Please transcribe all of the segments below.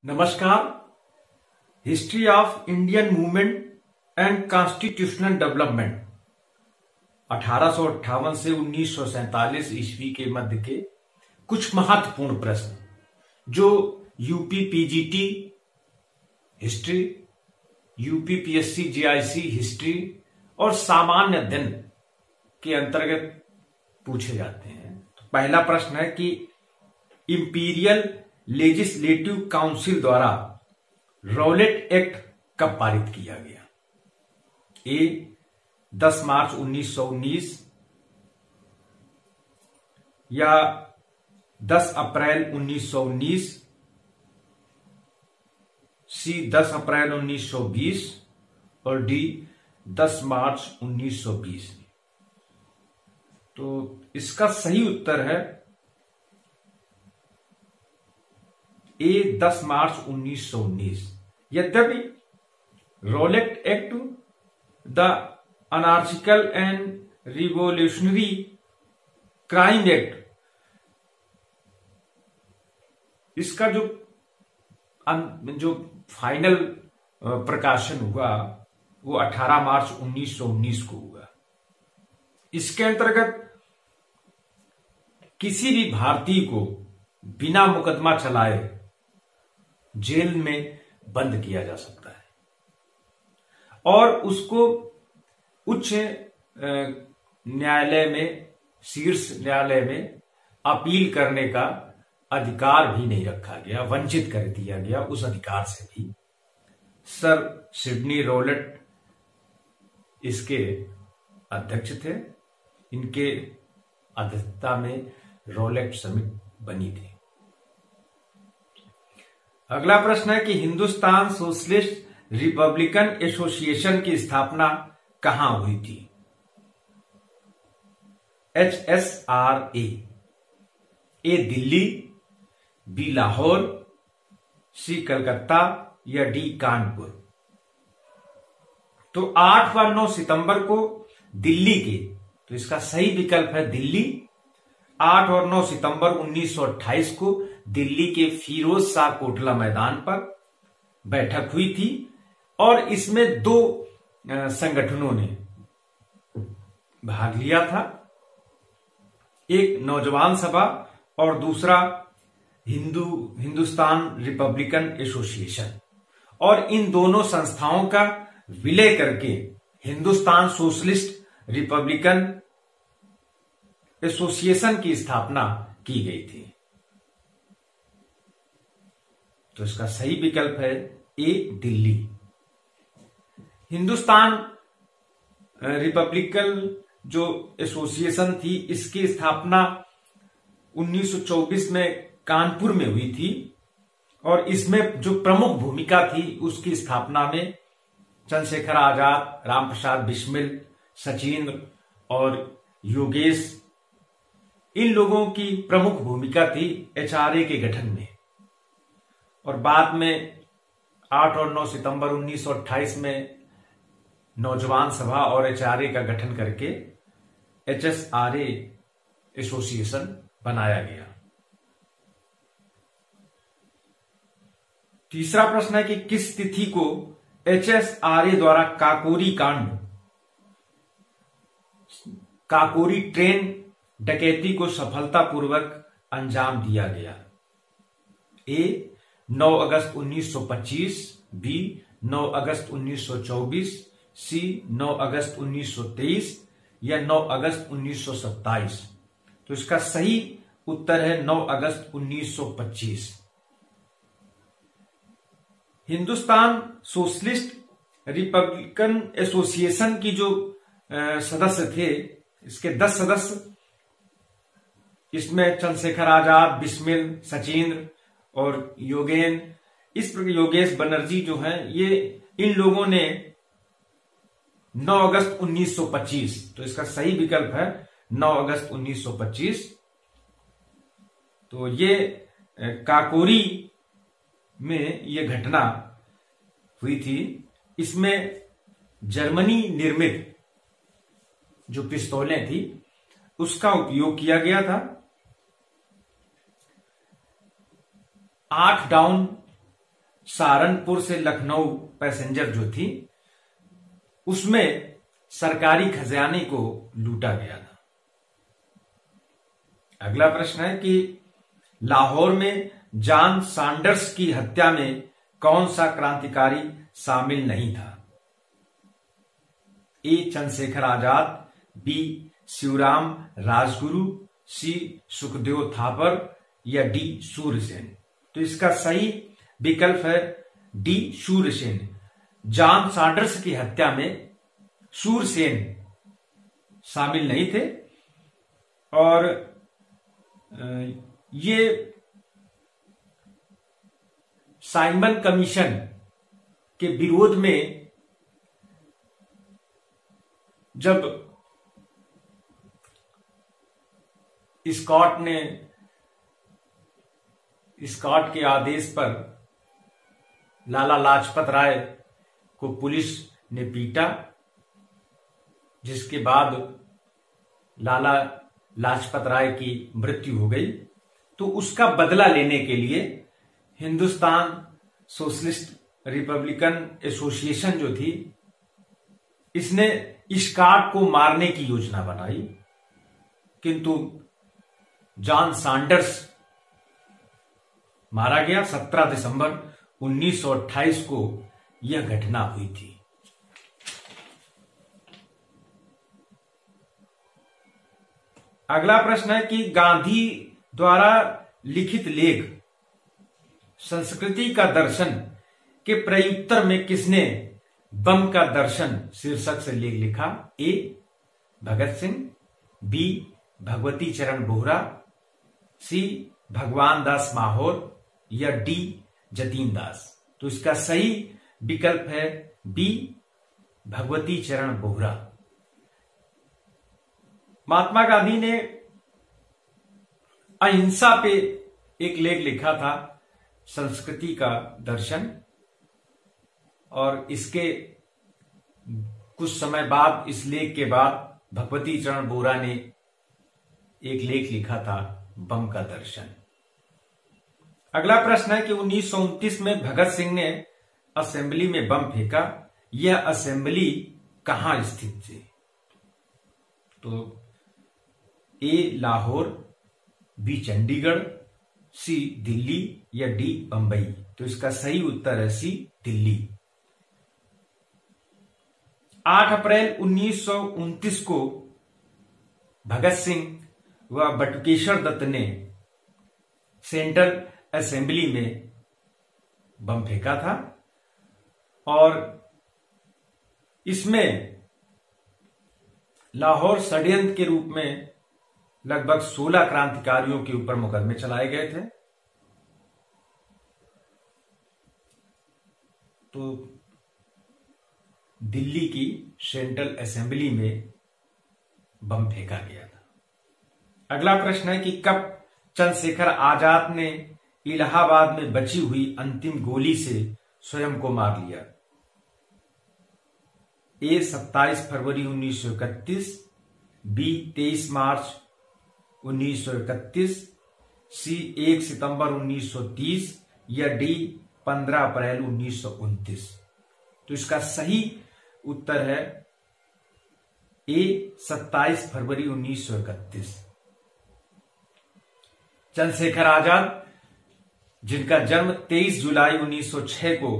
नमस्कार। History of Indian movement and constitutional development 1858 से 1947 ईस्वी के मध्य के कुछ महत्वपूर्ण प्रश्न जो UP PGT history, UP PSC GIC history और सामान्य अध्ययन के अंतर्गत पूछे जाते हैं। तो पहला प्रश्न है कि इंपीरियल लेजिस्लेटिव काउंसिल द्वारा रॉलेट एक्ट कब पारित किया गया? ए 10 मार्च 1919 या 10 अप्रैल 1919, सी 10 अप्रैल 1920 और डी 10 मार्च 1920। तो इसका सही उत्तर है ए 10 मार्च 1919। यद्यपि Rowlatt Act the anarchical and revolutionary crime act, इसका जो फाइनल प्रकाशन हुआ वो 18 मार्च 1919 को हुआ। इसके अंतर्गत किसी भी भारतीय को बिना मुकदमा चलाए जेल में बंद किया जा सकता है और उसको उच्च न्यायालय में, शीर्ष न्यायालय में अपील करने का अधिकार भी नहीं रखा गया, वंचित कर दिया गया उस अधिकार से भी। सर सिडनी रॉलेट इसके अध्यक्ष थे। इनके अध्यक्षता में रॉलेट समिति बनी थी। अगला प्रश्न है कि हिंदुस्तान सोशलिस्ट रिपब्लिकन एसोसिएशन की स्थापना कहां हुई थी? HSRA, ए दिल्ली, बी लाहौर, सी कलकत्ता या डी कानपुर। तो 8 व 9 सितंबर को दिल्ली के, तो इसका सही विकल्प है दिल्ली। 8 और 9 सितंबर 1928 को दिल्ली के फिरोज शाह कोटला मैदान पर बैठक हुई थी और इसमें 2 संगठनों ने भाग लिया था, एक नौजवान सभा और दूसरा हिंदुस्तान रिपब्लिकन एसोसिएशन। और इन दोनों संस्थाओं का विलय करके हिंदुस्तान सोशलिस्ट रिपब्लिकन एसोसिएशन की स्थापना की गई थी। तो इसका सही विकल्प है ए दिल्ली। हिंदुस्तान रिपब्लिकन जो एसोसिएशन थी, इसकी स्थापना 1924 में कानपुर में हुई थी और इसमें जो प्रमुख भूमिका थी उसकी स्थापना में चंद्रशेखर आजाद, राम प्रसाद बिस्मिल, सचिंद्र और योगेश, इन लोगों की प्रमुख भूमिका थी HRA के गठन में। और बाद में 8 और 9 सितंबर 1928 में नौजवान सभा और HRA का गठन करके HSRA एसोसिएशन बनाया गया। तीसरा प्रश्न है कि किस तिथि को HSRA द्वारा काकोरी ट्रेन डकैती को सफलतापूर्वक अंजाम दिया गया? ए 9 अगस्त 1925, बी 9 अगस्त 1924, सी 9 अगस्त 1923 या 9 अगस्त 1927। तो इसका सही उत्तर है 9 अगस्त 1925। हिंदुस्तान सोशलिस्ट रिपब्लिकन एसोसिएशन की जो सदस्य थे, इसके 10 सदस्य, इसमें चंद्रशेखर आजाद, बिस्मिल, सचिंद्र और योगेश बनर्जी जो हैं, ये इन लोगों ने 9 अगस्त 1925, तो इसका सही विकल्प है 9 अगस्त 1925। तो ये काकोरी में ये घटना हुई थी। इसमें जर्मनी निर्मित जो पिस्तौलें थी उसका उपयोग किया गया था। 8 डाउन सहारनपुर से लखनऊ पैसेंजर जो थी, उसमें सरकारी खजाने को लूटा गया था। अगला प्रश्न है कि लाहौर में जॉन सैंडर्स की हत्या में कौन सा क्रांतिकारी शामिल नहीं था? ए चंद्रशेखर आजाद, बी शिवराम राजगुरु, सी सुखदेव थापर या डी सूर्यसेन। तो इसका सही विकल्प है डी सूर्यसेन। जॉन सैंडर्स की हत्या में सूर्यसेन शामिल नहीं थे और ये साइमन कमीशन के विरोध में जब स्कॉट के आदेश पर लाला लाजपत राय को पुलिस ने पीटा, जिसके बाद लाला लाजपत राय की मृत्यु हो गई, तो उसका बदला लेने के लिए हिंदुस्तान सोशलिस्ट रिपब्लिकन एसोसिएशन जो थी, इसने स्कॉट को मारने की योजना बनाई, किंतु जॉन सैंडर्स मारा गया। 17 दिसंबर 1928 को यह घटना हुई थी। अगला प्रश्न है कि गांधी द्वारा लिखित लेख संस्कृति का दर्शन के प्रयुत्तर में किसने बम का दर्शन शीर्षक से लेख लिखा? ए भगत सिंह, बी भगवती चरण बोहरा, सी भगवान दास माहौर या डी जतीन दास। तो इसका सही विकल्प है बी भगवती चरण बोहरा। महात्मा गांधी ने अहिंसा पे एक लेख लिखा था, संस्कृति का दर्शन, और इसके कुछ समय बाद, इस लेख के बाद भगवती चरण बोहरा ने एक लेख लिखा था, बम का दर्शन। अगला प्रश्न है कि 1929 में भगत सिंह ने असेंबली में बम फेंका, यह असेंबली कहां स्थित थी? तो ए लाहौर, बी चंडीगढ़, सी दिल्ली या डी बंबई। तो इसका सही उत्तर है सी दिल्ली। 8 अप्रैल 1929 को भगत सिंह व बटुकेश्वर दत्त ने सेंट्रल असेंबली में बम फेंका था और इसमें लाहौर षड्यंत्र के रूप में लगभग 16 क्रांतिकारियों के ऊपर मुकदमे चलाए गए थे। तो दिल्ली की सेंट्रल असेंबली में बम फेंका गया था। अगला प्रश्न है कि कब चंद्रशेखर आजाद ने इलाहाबाद में बची हुई अंतिम गोली से स्वयं को मार लिया? ए 27 फरवरी 1931, बी 23 मार्च 1931, सी 1 सितंबर 1930 या डी 15 अप्रैल 1929। तो इसका सही उत्तर है ए 27 फरवरी 1931। चंद्रशेखर आजाद, जिनका जन्म 23 जुलाई 1906 को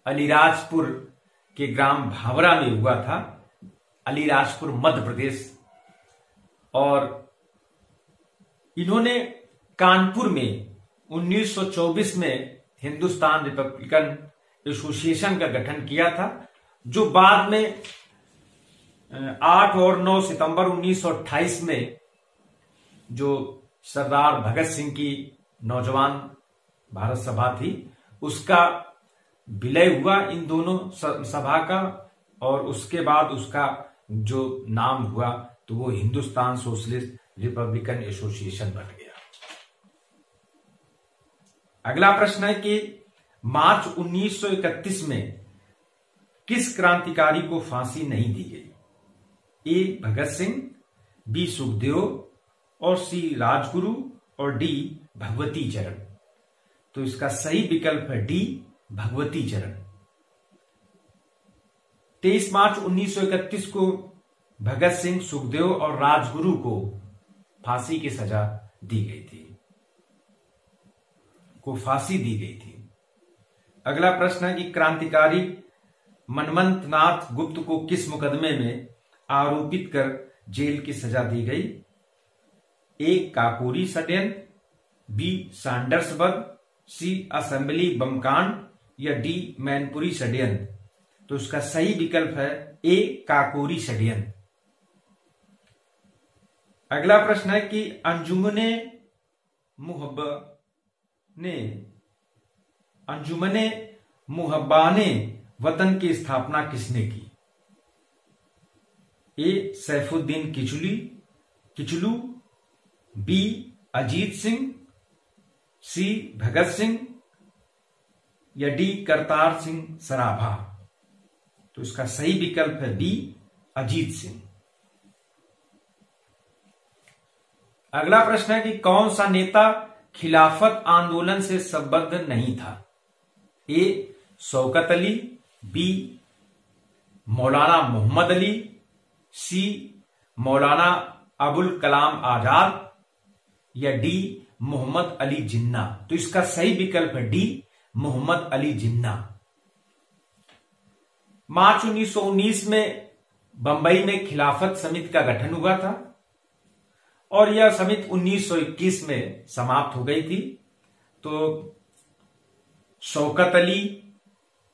अलीराजपुर के ग्राम भावरा में हुआ था, अलीराजपुर मध्य प्रदेश, और इन्होंने कानपुर में 1924 में हिंदुस्तान रिपब्लिकन एसोसिएशन का गठन किया था, जो बाद में 8 और 9 सितंबर 1928 में जो सरदार भगत सिंह की नौजवान भारत सभा थी, उसका विलय हुआ इन दोनों सभा का, और उसके बाद उसका जो नाम हुआ तो वो हिंदुस्तान सोशलिस्ट रिपब्लिकन एसोसिएशन बन गया। अगला प्रश्न है कि मार्च 1931 में किस क्रांतिकारी को फांसी नहीं दी गई? ए भगत सिंह, बी सुखदेव और सी राजगुरु और डी भगवती चरण। तो इसका सही विकल्प है डी भगवती चरण। 23 मार्च 1931 को भगत सिंह, सुखदेव और राजगुरु को फांसी की सजा दी गई थी, फांसी दी गई थी। अगला प्रश्न है कि क्रांतिकारी मनमंत नाथ गुप्त को किस मुकदमे में आरोपित कर जेल की सजा दी गई? ए. काकोरी षड्यंत्र, बी. सैंडर्स वध, सी. असेंबली बम कांड या डी. मैनपुरी षड्यंत्र। तो इसका सही विकल्प है ए. काकोरी षड्यंत्र। अगला प्रश्न है कि अंजुमने मुहब्बाने वतन की स्थापना किसने की? ए. सैफुद्दीन किचलू, बी. अजीत सिंह, सी. भगत सिंह या डी. करतार सिंह सराभा। तो इसका सही विकल्प है बी. अजीत सिंह। अगला प्रश्न है कि कौन सा नेता खिलाफत आंदोलन से संबद्ध नहीं था? ए. शौकत अली, बी. मौलाना मोहम्मद अली, सी. मौलाना अबुल कलाम आजाद या डी. मोहम्मद अली जिन्ना। तो इसका सही विकल्प है डी. मोहम्मद अली जिन्ना। मार्च 1919 में बंबई में खिलाफत समिति का गठन हुआ था और यह समिति 1921 में समाप्त हो गई थी। तो शौकत अली,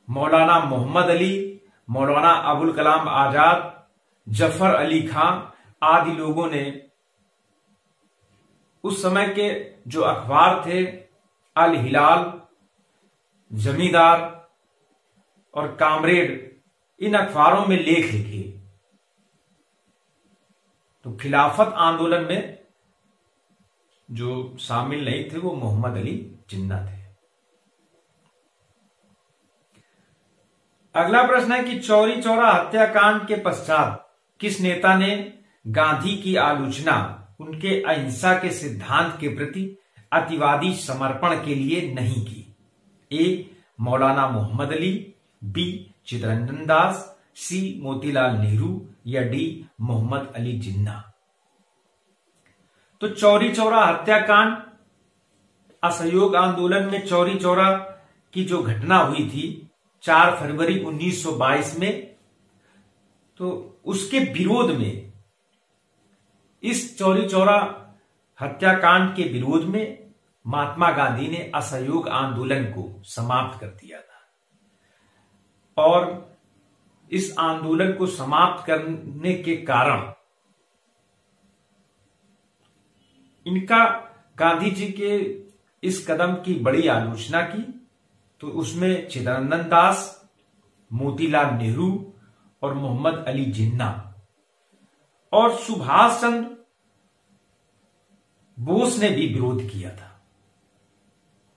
मौलाना मोहम्मद अली, मौलाना अबुल कलाम आजाद, जफर अली खां आदि लोगों ने उस समय के जो अखबार थे अल हिलाल, जमींदार और कामरेड, इन अखबारों में लेख लिखे। तो खिलाफत आंदोलन में जो शामिल नहीं थे वो मोहम्मद अली जिन्ना थे। अगला प्रश्न है कि चौरी चौरा हत्याकांड के पश्चात किस नेता ने गांधी की आलोचना उनके अहिंसा के सिद्धांत के प्रति अतिवादी समर्पण के लिए नहीं की? ए. मौलाना मोहम्मद अली, बी. चित्तरंजन दास, सी. मोतीलाल नेहरू या डी. मोहम्मद अली जिन्ना। तो चौरी चौरा हत्याकांड, असहयोग आंदोलन में चौरी चौरा की जो घटना हुई थी 4 फरवरी 1922 में, तो उसके विरोध में, इस चौरी चौरा हत्याकांड के विरोध में महात्मा गांधी ने असहयोग आंदोलन को समाप्त कर दिया था। और इस आंदोलन को समाप्त करने के कारण इनका गांधी जी के इस कदम की बड़ी आलोचना की। तो उसमें चित्तरंजन दास, मोतीलाल नेहरू और मोहम्मद अली जिन्ना और सुभाष चंद्र बोस ने भी विरोध किया था।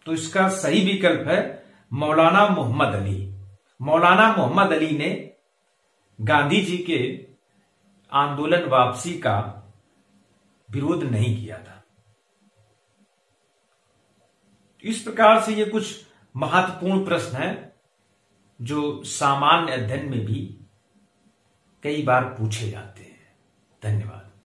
तो इसका सही विकल्प है मौलाना मोहम्मद अली। मौलाना मोहम्मद अली ने गांधी जी के आंदोलन वापसी का विरोध नहीं किया था। इस प्रकार से ये कुछ महत्वपूर्ण प्रश्न हैं जो सामान्य अध्ययन में भी कई बार पूछे जाते हैं। धन्यवाद।